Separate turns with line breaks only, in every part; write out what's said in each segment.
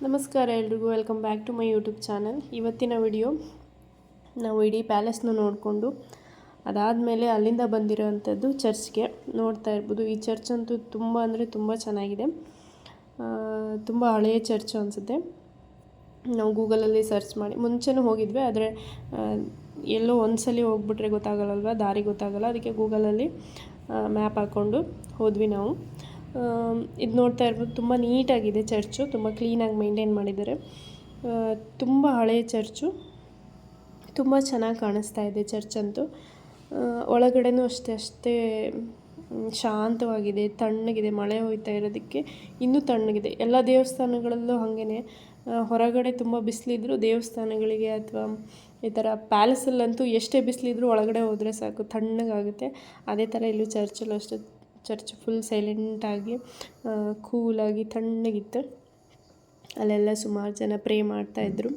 ನಮಸ್ಕಾರ ಎಲ್ರಿಗೂ, welcome back to my YouTube channel. ಇವತ್ತಿನ ವಿಡಿಯೋ ನಾವು ಇಡೀ ಪ್ಯಾಲೇಸ್ನ ನೋಡಿಕೊಂಡು ಅದಾದಮೇಲೆ ಅಲ್ಲಿಂದ ಬಂದಿರೋವಂಥದ್ದು ಚರ್ಚ್ಗೆ ನೋಡ್ತಾ ಇರ್ಬೋದು. ಈ ಚರ್ಚ್ ಅಂತೂ ತುಂಬ ಅಂದರೆ ತುಂಬ ಚೆನ್ನಾಗಿದೆ. ತುಂಬ ಹಳೆಯ ಚರ್ಚ್ ಅನಿಸುತ್ತೆ. ನಾವು ಗೂಗಲಲ್ಲಿ ಸರ್ಚ್ ಮಾಡಿ ಮುಂಚೆನೂ ಹೋಗಿದ್ವಿ, ಆದರೆ ಎಲ್ಲೋ ಒಂದ್ಸಲಿ ಹೋಗ್ಬಿಟ್ರೆ ಗೊತ್ತಾಗಲ್ಲಲ್ವ, ದಾರಿ ಗೊತ್ತಾಗಲ್ಲ. ಅದಕ್ಕೆ ಗೂಗಲಲ್ಲಿ ಮ್ಯಾಪ್ ಹಾಕ್ಕೊಂಡು ಹೋದ್ವಿ ನಾವು. ಇದು ನೋಡ್ತಾ ಇರ್ಬೋದು, ತುಂಬ ನೀಟಾಗಿದೆ ಚರ್ಚು, ತುಂಬ ಕ್ಲೀನಾಗಿ ಮೇಂಟೈನ್ ಮಾಡಿದ್ದಾರೆ. ತುಂಬ ಹಳೆಯ ಚರ್ಚು, ತುಂಬ ಚೆನ್ನಾಗಿ ಕಾಣಿಸ್ತಾ ಇದೆ ಚರ್ಚ್ ಅಂತೂ. ಒಳಗಡೆನೂ ಅಷ್ಟೇ ಶಾಂತವಾಗಿದೆ, ತಣ್ಣಗಿದೆ. ಮಳೆ ಹೋಯ್ತಾ ಇರೋದಕ್ಕೆ ಇನ್ನೂ ತಣ್ಣಗಿದೆ. ಎಲ್ಲ ದೇವಸ್ಥಾನಗಳಲ್ಲೂ ಹಾಗೇ ಹೊರಗಡೆ ತುಂಬ ಬಿಸಿಲಿದ್ರು ದೇವಸ್ಥಾನಗಳಿಗೆ ಅಥವಾ ಈ ಥರ ಪ್ಯಾಲೇಸಲ್ಲಂತೂ ಎಷ್ಟೇ ಬಿಸಿಲಿದ್ರು ಒಳಗಡೆ ಹೋದರೆ ಸಾಕು, ತಣ್ಣಗಾಗುತ್ತೆ. ಅದೇ ಥರ ಇಲ್ಲೂ ಚರ್ಚಲ್ಲೂ ಅಷ್ಟೇ. ಚರ್ಚ್ ಫುಲ್ ಸೈಲೆಂಟಾಗಿ ಕೂಲಾಗಿ ತಣ್ಣಗಿತ್ತು. ಅಲ್ಲೆಲ್ಲ ಸುಮಾರು ಜನ ಪ್ರೇ ಮಾಡ್ತಾಯಿದ್ರು.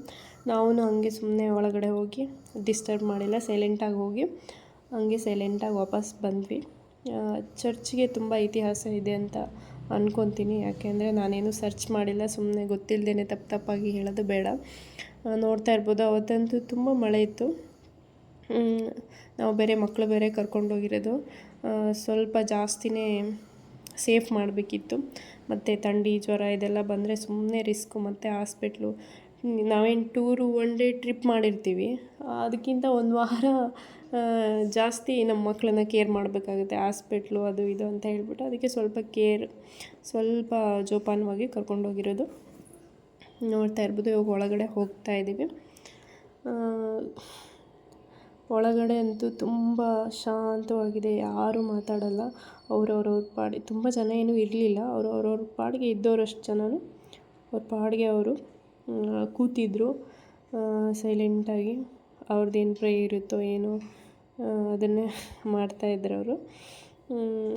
ನಾವು ಹಂಗೆ ಸುಮ್ಮನೆ ಒಳಗಡೆ ಹೋಗಿ ಡಿಸ್ಟರ್ಬ್ ಮಾಡಿಲ್ಲ, ಸೈಲೆಂಟಾಗಿ ಹೋಗಿ ಹಂಗೆ ಸೈಲೆಂಟಾಗಿ ವಾಪಸ್ ಬಂದ್ವಿ. ಚರ್ಚ್ಗೆ ತುಂಬ ಇತಿಹಾಸ ಇದೆ ಅಂತ ಅಂದ್ಕೊತೀನಿ, ಯಾಕೆಂದರೆ ನಾನೇನು ಸರ್ಚ್ ಮಾಡಿಲ್ಲ, ಸುಮ್ಮನೆ ಗೊತ್ತಿಲ್ಲದೇ ತಪ್ಪಾಗಿ ಹೇಳೋದು ಬೇಡ. ನೋಡ್ತಾ ಇರ್ಬೋದು, ಅವತ್ತಂತೂ ತುಂಬ ಮಳೆ ಇತ್ತು. ನಾವು ಬೇರೆ ಮಕ್ಕಳು ಬೇರೆ ಕರ್ಕೊಂಡೋಗಿರೋದು, ಸ್ವಲ್ಪ ಜಾಸ್ತಿನೇ ಸೇಫ್ ಮಾಡಬೇಕಿತ್ತು. ಮತ್ತು ಥಂಡಿ ಜ್ವರ ಇದೆಲ್ಲ ಬಂದರೆ ಸುಮ್ಮನೆ ರಿಸ್ಕು, ಮತ್ತು ಹಾಸ್ಪಿಟ್ಲು. ನಾವೇನು ಟೂರು ಒನ್ ಡೇ ಟ್ರಿಪ್ ಮಾಡಿರ್ತೀವಿ, ಅದಕ್ಕಿಂತ ಒಂದು ವಾರ ಜಾಸ್ತಿ ನಮ್ಮ ಮಕ್ಕಳನ್ನ ಕೇರ್ ಮಾಡಬೇಕಾಗುತ್ತೆ. ಹಾಸ್ಪಿಟ್ಲು ಅದು ಇದು ಅಂತ ಹೇಳ್ಬಿಟ್ಟು ಅದಕ್ಕೆ ಸ್ವಲ್ಪ ಜೋಪಾನವಾಗಿ ಕರ್ಕೊಂಡೋಗಿರೋದು. ನೋಡ್ತಾ ಇರ್ಬೋದು. ಇವಾಗ ಒಳಗಡೆ ಹೋಗ್ತಾ ಇದ್ದೀವಿ. ಒಳಗಡೆ ಅಂತೂ ತುಂಬ ಶಾಂತವಾಗಿದೆ, ಯಾರೂ ಮಾತಾಡಲ್ಲ. ಅವ್ರವ್ರ ಪಾಡಿಗೆ, ತುಂಬ ಜನ ಏನೂ ಇರಲಿಲ್ಲ. ಅವ್ರವ್ರ ಪಾಡಿಗೆ ಇದ್ದವರಷ್ಟು ಜನನು ಅವ್ರ ಪಾಡಿಗೆ ಅವರು ಕೂತಿದ್ರು ಸೈಲೆಂಟಾಗಿ. ಅವ್ರದ್ದೇನು ಪ್ರೇ ಇರುತ್ತೋ ಏನೋ ಅದನ್ನೇ ಮಾಡ್ತಾಯಿದ್ರು ಅವರು.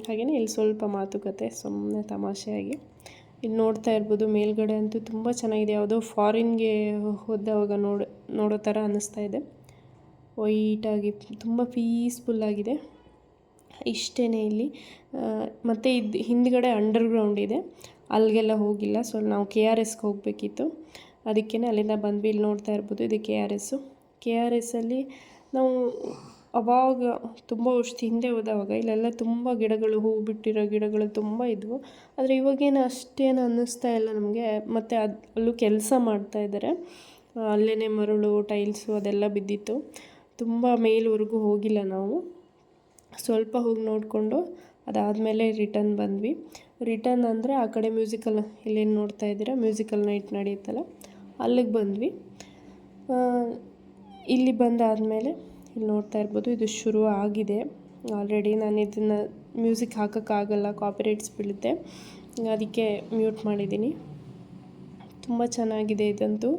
ಹಾಗೆಯೇ ಇಲ್ಲಿ ಸ್ವಲ್ಪ ಮಾತುಕತೆ, ಸುಮ್ಮನೆ ತಮಾಷೆಯಾಗಿ. ಇಲ್ಲಿ ನೋಡ್ತಾ ಇರ್ಬೋದು, ಮೇಲ್ಗಡೆ ಅಂತೂ ತುಂಬ ಚೆನ್ನಾಗಿದೆ. ಯಾವುದೋ ಫಾರಿನ್ಗೆ ಹೋದವಾಗ ನೋಡೋ ಥರ ಅನ್ನಿಸ್ತಾ ಇದೆ. ವೈಟಾಗಿ ತುಂಬ ಪೀಸ್ಫುಲ್ಲಾಗಿದೆ. ಇಷ್ಟೇ ಇಲ್ಲಿ. ಮತ್ತು ಇದು ಹಿಂದ್ಗಡೆ ಅಂಡರ್ಗ್ರೌಂಡ್ ಇದೆ, ಅಲ್ಲಿಗೆಲ್ಲ ಹೋಗಿಲ್ಲ. ಸೊ ನಾವು KRSಗೆ ಹೋಗಬೇಕಿತ್ತು, ಅದಕ್ಕೇ ಅಲ್ಲಿಂದ ಬಂದ್ವಿ. ಇಲ್ಲಿ ನೋಡ್ತಾ ಇರ್ಬೋದು, ಇದು KRSಲ್ಲಿ ನಾವು ಅವಾಗ ತುಂಬ ವರ್ಷದ ಹಿಂದೆ ಹೋದವಾಗ ಇಲ್ಲೆಲ್ಲ ತುಂಬ ಗಿಡಗಳು, ಹೂವು ಬಿಟ್ಟಿರೋ ಗಿಡಗಳು ತುಂಬ ಇದ್ವು. ಆದರೆ ಇವಾಗೇನು ಅಷ್ಟೇನು ಅನ್ನಿಸ್ತಾ ಇಲ್ಲ ನಮಗೆ. ಮತ್ತು ಅಲ್ಲೂ ಕೆಲಸ ಮಾಡ್ತಾಯಿದ್ದಾರೆ, ಅಲ್ಲೇ ಮರಳು ಟೈಲ್ಸು ಅದೆಲ್ಲ ಬಿದ್ದಿತ್ತು. ತುಂಬ ಮೇಲ್ವರೆಗೂ ಹೋಗಿಲ್ಲ ನಾವು, ಸ್ವಲ್ಪ ಹೋಗಿ ನೋಡಿಕೊಂಡು ಅದಾದಮೇಲೆ ರಿಟರ್ನ್ ಬಂದ್ವಿ. ರಿಟರ್ನ್ ಅಂದರೆ ಆ ಕಡೆ ಮ್ಯೂಸಿಕಲ್, ಇಲ್ಲೇನು ನೋಡ್ತಾ ಇದ್ದೀರಾ ಮ್ಯೂಸಿಕಲ್ ನೈಟ್ ನಡೆಯುತ್ತಲ್ಲ, ಅಲ್ಲಿಗೆ ಬಂದ್ವಿ. ಇಲ್ಲಿ ಬಂದಾದಮೇಲೆ ಇಲ್ಲಿ ನೋಡ್ತಾ ಇರ್ಬೋದು, ಇದು ಶುರು ಆಗಿದೆ ಆಲ್ರೆಡಿ. ನಾನು ಇದನ್ನು ಮ್ಯೂಸಿಕ್ ಹಾಕೋಕ್ಕಾಗಲ್ಲ, ಕಾಪಿರೈಟ್ಸ್ ಬೀಳುತ್ತೆ, ಅದಕ್ಕೆ ಮ್ಯೂಟ್ ಮಾಡಿದ್ದೀನಿ. ತುಂಬ ಚೆನ್ನಾಗಿದೆ ಇದಂತೂ.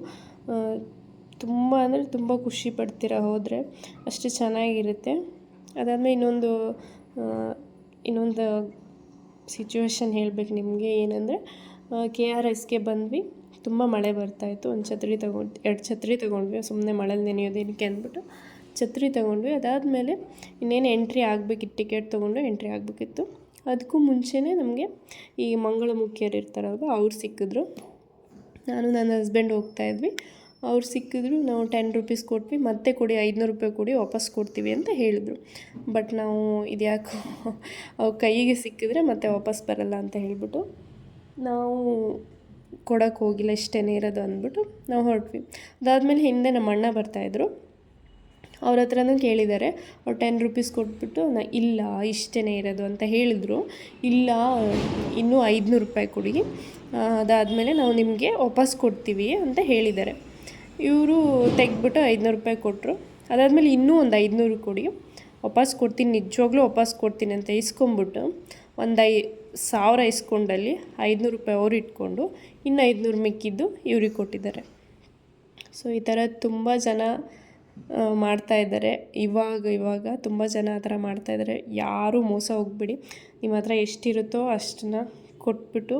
ತುಂಬ ಅಂದರೆ ತುಂಬ ಖುಷಿ ಪಡ್ತೀರ ಹೋದರೆ, ಅಷ್ಟು ಚೆನ್ನಾಗಿರುತ್ತೆ. ಅದಾದಮೇಲೆ ಇನ್ನೊಂದು ಸಿಚುವೇಶನ್ ಹೇಳಬೇಕು ನಿಮಗೆ. ಏನಂದರೆ KRSಗೆ ಬಂದ್ವಿ, ತುಂಬ ಮಳೆ ಬರ್ತಾಯಿತ್ತು. ಒಂದು ಛತ್ರಿ ಎರಡು ಛತ್ರಿ ತೊಗೊಂಡ್ವಿ, ಸುಮ್ಮನೆ ಮಳೇಲಿ ನೆನೆಯೋದೇನಕ್ಕೆ ಅಂದ್ಬಿಟ್ಟು ಛತ್ರಿ ತೊಗೊಂಡ್ವಿ. ಅದಾದಮೇಲೆ ಇನ್ನೇನು ಎಂಟ್ರಿ ಆಗಬೇಕಿತ್ತು, ಟಿಕೆಟ್ ತೊಗೊಂಡು ಎಂಟ್ರಿ ಆಗಬೇಕಿತ್ತು. ಅದಕ್ಕೂ ಮುಂಚೆನೇ ನಮಗೆ ಈ ಮಂಗಳಮುಖಿಯರು ಇರ್ತಾರಲ್ವ, ಅವ್ರು ಸಿಕ್ಕಿದ್ರು. ನಾನು ನನ್ನ ಹಸ್ಬೆಂಡ್ ಹೋಗ್ತಾಯಿದ್ವಿ, ಅವ್ರು ಸಿಕ್ಕಿದ್ರು. ನಾವು 10 ರೂಪೀಸ್ ಕೊಟ್ವಿ, ಮತ್ತೆ ಕೊಡಿ 500 ರೂಪಾಯಿ ಕೊಡಿ, ವಾಪಸ್ ಕೊಡ್ತೀವಿ ಅಂತ ಹೇಳಿದ್ರು. ಬಟ್ ನಾವು ಇದ್ಯಾಕೋ ಅವ್ರ ಕೈಗೆ ಸಿಕ್ಕಿದ್ರೆ ಮತ್ತೆ ವಾಪಸ್ ಬರಲ್ಲ ಅಂತ ಹೇಳ್ಬಿಟ್ಟು ನಾವು ಕೊಡೋಕ್ಕೆ ಹೋಗಿಲ್ಲ, ಇಷ್ಟೇ ಇರೋದು ಅಂದ್ಬಿಟ್ಟು ನಾವು ಹೊರಟ್ವಿ. ಅದಾದಮೇಲೆ ಹಿಂದೆ ನಮ್ಮ ಅಣ್ಣ ಬರ್ತಾಯಿದ್ರು, ಅವ್ರ ಹತ್ರನೂ ಕೇಳಿದ್ದಾರೆ. ಅವ್ರು 10 ರೂಪೀಸ್ ಕೊಟ್ಬಿಟ್ಟು ಇಲ್ಲ ಇಷ್ಟೇ ಇರೋದು ಅಂತ ಹೇಳಿದರು. ಇಲ್ಲ, ಇನ್ನೂ 500 ರೂಪಾಯಿ ಕೊಡಿ, ಅದಾದಮೇಲೆ ನಾವು ನಿಮಗೆ ವಾಪಸ್ ಕೊಡ್ತೀವಿ ಅಂತ ಹೇಳಿದ್ದಾರೆ. ಇವರು ತೆಗೆದ್ಬಿಟ್ಟು 500 ರೂಪಾಯಿ ಕೊಟ್ಟರು. ಅದಾದಮೇಲೆ ಇನ್ನೂ ಒಂದು 500 ಕೊಡಿ, ವಾಪಸ್ ಕೊಡ್ತೀನಿ, ನಿಜವಾಗ್ಲೂ ವಾಪಸ್ ಕೊಡ್ತೀನಿ ಅಂತ ಇಸ್ಕೊಂಬಿಟ್ಟು 1000 ಇಸ್ಕೊಂಡಲ್ಲಿ 500 ರೂಪಾಯಿ ಅವ್ರು ಇಟ್ಕೊಂಡು ಇನ್ನು 500 ಮಿಕ್ಕಿದ್ದು ಇವ್ರಿಗೆ ಕೊಟ್ಟಿದ್ದಾರೆ. ಸೊ ಈ ಥರ ತುಂಬ ಜನ ಮಾಡ್ತಾಯಿದ್ದಾರೆ. ಇವಾಗ ತುಂಬ ಜನ ಆ ಥರ ಮಾಡ್ತಾಯಿದ್ದಾರೆ. ಯಾರೂ ಮೋಸ ಹೋಗ್ಬಿಡಿ, ನಿಮ್ಮ ಹತ್ರ ಎಷ್ಟಿರುತ್ತೋ ಅಷ್ಟನ್ನ ಕೊಟ್ಬಿಟ್ಟು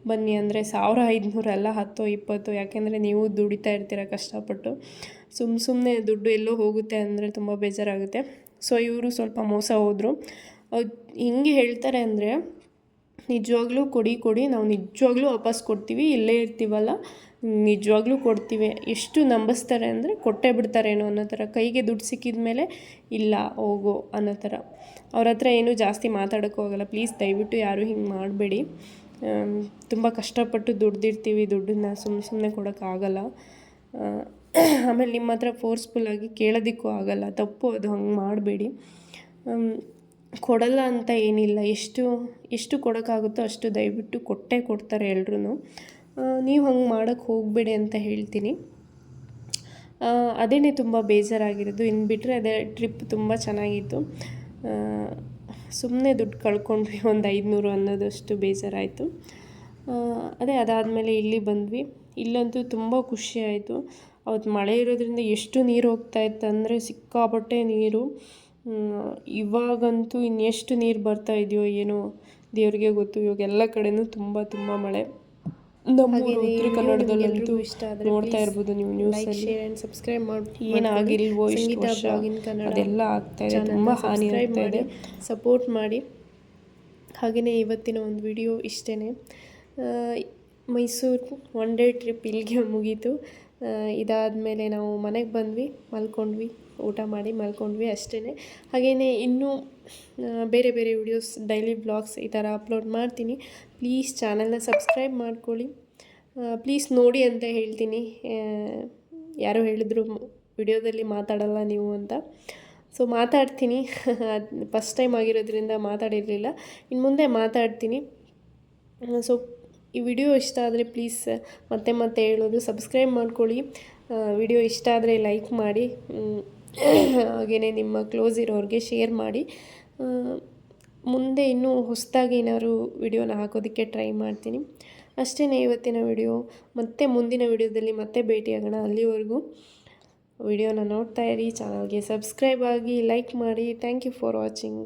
ಬನ್ನಿ. ಅಂದರೆ 1500 ಅಲ್ಲ, 10 20, ಯಾಕೆಂದರೆ ನೀವು ದುಡಿತಾ ಇರ್ತೀರ ಕಷ್ಟಪಟ್ಟು. ಸುಮ್ಮನೆ ದುಡ್ಡು ಎಲ್ಲೋ ಹೋಗುತ್ತೆ ಅಂದರೆ ತುಂಬ ಬೇಜಾರಾಗುತ್ತೆ. ಸೊ ಇವರು ಸ್ವಲ್ಪ ಮೋಸ ಹೋದರು. ಹಿಂಗೆ ಹೇಳ್ತಾರೆ ಅಂದರೆ, ನಿಜವಾಗ್ಲೂ ಕೊಡಿ, ನಾವು ನಿಜವಾಗ್ಲೂ ವಾಪಸ್ ಕೊಡ್ತೀವಿ, ಇಲ್ಲೇ ಇರ್ತೀವಲ್ಲ ನಿಜವಾಗ್ಲೂ ಕೊಡ್ತೀವಿ. ಎಷ್ಟು ನಂಬಿಸ್ತಾರೆ ಅಂದರೆ ಕೊಟ್ಟೇ ಬಿಡ್ತಾರೇನೋ ಅನ್ನೋ ಥರ. ಕೈಗೆ ದುಡ್ಡು ಸಿಕ್ಕಿದ ಮೇಲೆ ಇಲ್ಲ ಹೋಗೋ ಅನ್ನೋ ಥರ. ಅವ್ರ ಹತ್ರ ಏನೂ ಜಾಸ್ತಿ ಮಾತಾಡೋಕ್ಕೂ ಹೋಗಲ್ಲ. ಪ್ಲೀಸ್ ದಯವಿಟ್ಟು ಯಾರೂ ಹಿಂಗೆ ಮಾಡಬೇಡಿ. ತುಂಬ ಕಷ್ಟಪಟ್ಟು ದುಡ್ದಿರ್ತೀವಿ, ದುಡ್ಡನ್ನ ಸುಮ್ಮನೆ ಕೊಡೋಕ್ಕಾಗಲ್ಲ. ಆಮೇಲೆ ನಿಮ್ಮ ಹತ್ರ ಫೋರ್ಸ್ಫುಲ್ಲಾಗಿ ಕೇಳೋದಕ್ಕೂ ಆಗಲ್ಲ, ತಪ್ಪು ಅದು. ಹಂಗೆ ಮಾಡಬೇಡಿ. ಕೊಡಲ್ಲ ಅಂತ ಏನಿಲ್ಲ, ಎಷ್ಟು ಕೊಡೋಕ್ಕಾಗುತ್ತೋ ಅಷ್ಟು ದಯವಿಟ್ಟು ಕೊಟ್ಟೇ ಕೊಡ್ತಾರೆ ಎಲ್ರೂ. ನೀವು ಹಂಗೆ ಮಾಡೋಕ್ಕೆ ಹೋಗಬೇಡಿ ಅಂತ ಹೇಳ್ತೀನಿ. ಅದೇ ತುಂಬ ಬೇಜಾರಾಗಿರೋದು. ಇನ್ನು ಬಿಟ್ಟರೆ ಅದೇ ಟ್ರಿಪ್ ತುಂಬ ಚೆನ್ನಾಗಿತ್ತು. ಸುಮ್ಮನೆ ದುಡ್ಡು ಕಳ್ಕೊಂಡ್ವಿ, ಒಂದು 500 ಅನ್ನೋದಷ್ಟು ಬೇಜಾರಾಯಿತು. ಅದಾದಮೇಲೆ ಇಲ್ಲಿ ಬಂದ್ವಿ. ಇಲ್ಲಂತೂ ತುಂಬ ಖುಷಿ ಆಯಿತು. ಅವತ್ತು ಮಳೆ ಇರೋದ್ರಿಂದ ಎಷ್ಟು ನೀರು ಹೋಗ್ತಾಯಿತ್ತು ಅಂದರೆ ಸಿಕ್ಕಾಪಟ್ಟೆ ನೀರು. ಇವಾಗಂತೂ ಇನ್ನೆಷ್ಟು ನೀರು ಬರ್ತಾ ಇದೆಯೋ ಏನೋ ದೇವ್ರಿಗೆ ಗೊತ್ತು. ಇವಾಗ ಎಲ್ಲ ಕಡೆನೂ ತುಂಬ ಮಳೆ. ನಮ್ಮ ಉತ್ತರ ಕನ್ನಡದಲ್ಲಂತೂ ನೋಡ್ತಾ ಇರ್ಬೋದು ನೀವು ನ್ಯೂಸಲ್ಲಿ.
ಸಬ್ಸ್ಕ್ರೈಬ್ ಮಾಡಿ,
ಏನಾಗಿಲ್ವೋ ಇಷ್ಟು ವರ್ಷ ಅದೆಲ್ಲ ಆಗ್ತಾಯಿದೆ, ತುಂಬ ಹಾನಿ ಆಗ್ತಾ ಇದೆ.
ಸಪೋರ್ಟ್ ಮಾಡಿ. ಹಾಗೆಯೇ ಇವತ್ತಿನ ಒಂದು ವಿಡಿಯೋ ಇಷ್ಟೇ. ಮೈಸೂರು 1 ಡೇ ಟ್ರಿಪ್ ಇಲ್ಲಿಗೆ ಮುಗೀತು. ಇದಾದಮೇಲೆ ನಾವು ಮನೆಗೆ ಬಂದ್ವಿ, ಮಲ್ಕೊಂಡ್ವಿ, ಊಟ ಮಾಡಿ ಮಲ್ಕೊಂಡ್ವಿ ಅಷ್ಟೇ. ಹಾಗೆಯೇ ಇನ್ನೂ ಬೇರೆ ವಿಡಿಯೋಸ್, ಡೈಲಿ ವ್ಲಾಗ್ಸ್ ಈ ಥರ ಅಪ್ಲೋಡ್ ಮಾಡ್ತೀನಿ. ಪ್ಲೀಸ್ ಚಾನಲ್ನ ಸಬ್ಸ್ಕ್ರೈಬ್ ಮಾಡ್ಕೊಳ್ಳಿ. ಪ್ಲೀಸ್ ನೋಡಿ ಅಂತ ಹೇಳ್ತೀನಿ. ಯಾರೋ ಹೇಳಿದ್ರು ವಿಡಿಯೋದಲ್ಲಿ ಮಾತಾಡಲ್ಲ ನೀವು ಅಂತ. ಸೊ ಮಾತಾಡ್ತೀನಿ. ಫಸ್ಟ್ ಟೈಮ್ ಆಗಿರೋದ್ರಿಂದ ಮಾತಾಡಿರಲಿಲ್ಲ, ಇನ್ನು ಮುಂದೆ ಮಾತಾಡ್ತೀನಿ. ಸೊ ಈ ವಿಡಿಯೋ ಇಷ್ಟ ಆದರೆ ಪ್ಲೀಸ್ ಮತ್ತೆ ಹೇಳೋದು ಸಬ್ಸ್ಕ್ರೈಬ್ ಮಾಡ್ಕೊಳ್ಳಿ. ವಿಡಿಯೋ ಇಷ್ಟ ಆದರೆ ಲೈಕ್ ಮಾಡಿ, ಹಾಗೆಯೇ ನಿಮ್ಮ ಕ್ಲೋಸ್ ಇರೋರಿಗೆ ಶೇರ್ ಮಾಡಿ. ಮುಂದೆ ಇನ್ನೂ ಹೊಸದಾಗಿ ಏನಾದ್ರು ವಿಡಿಯೋನ ಹಾಕೋದಕ್ಕೆ ಟ್ರೈ ಮಾಡ್ತೀನಿ. ಅಷ್ಟೇ ಇವತ್ತಿನ ವಿಡಿಯೋ. ಮತ್ತೆ ಮುಂದಿನ ವಿಡಿಯೋದಲ್ಲಿ ಮತ್ತೆ ಭೇಟಿಯಾಗೋಣ. ಅಲ್ಲಿವರೆಗೂ ವಿಡಿಯೋನ ನೋಡ್ತಾ ಇರಿ, ಚಾನಲ್ಗೆ ಸಬ್ಸ್ಕ್ರೈಬ್ ಆಗಿ, ಲೈಕ್ ಮಾಡಿ. Thank you for watching.